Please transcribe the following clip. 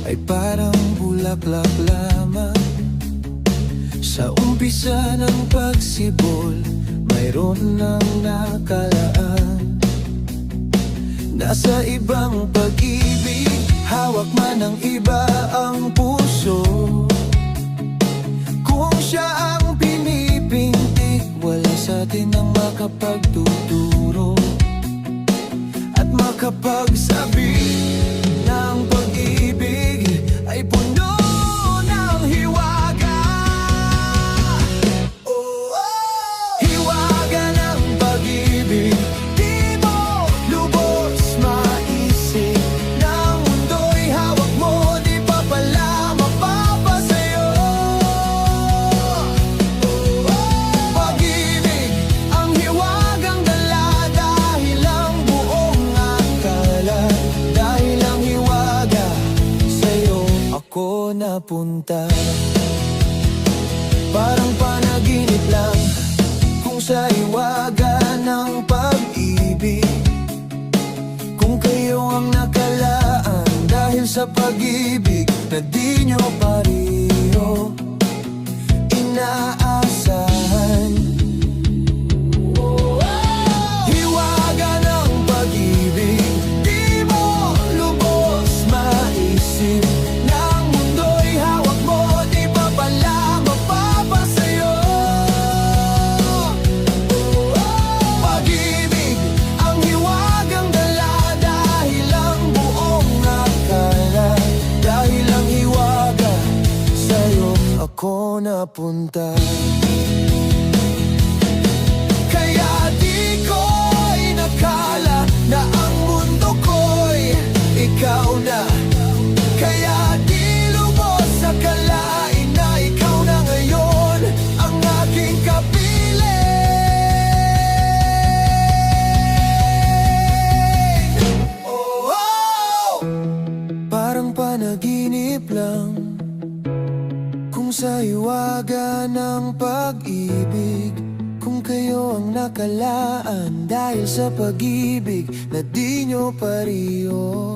ay parang bulaklak lamang. Sa umpisa ng pagsibol, mayroon ng nakalaan. Nasa ibang pag-ibig, hawak man ng iba ang puso. Kung siya ang pinipintig, wala sa atin ang makapagtuturo at makapagsabi ng pag-ibig ay puno ng hiwaga. Oh, oh! Hiwaga ng pag-ibig, di mo lubos maisip. Ng mundo'y hawak mo, di pa pala mapapasayo. Oh, oh! Pag-ibig, ang hiwagang dala, dahil ang buong akala, dahil ang hiwaga, sa'yo ako napunta. Parang panaginip lang kung sa hiwaga ng pag-ibig. Kung kayo ang nakalaan, dahil sa pag-ibig na di nyo pareho inaasahan. Hiwaga ng pag-ibig, di mo lubos maisip. Ng mundo'y hawak mo, di pa pala mapapasayo. Pag-ibig, ang hiwagang dala, dahil ang buong akala, dahil ang hiwaga, sa'yo ako napunta. Kaya di ko inakala na ang mundo ko'y ikaw na. Kaya di lubos sa kalain na ikaw na ngayon ang aking kapiling. Oh, oh! Parang panaginip lang kung sa hiwaga ng pag-ibig. Kung kayo ang nakalaan, dahil sa pag-ibig na di nyo pareho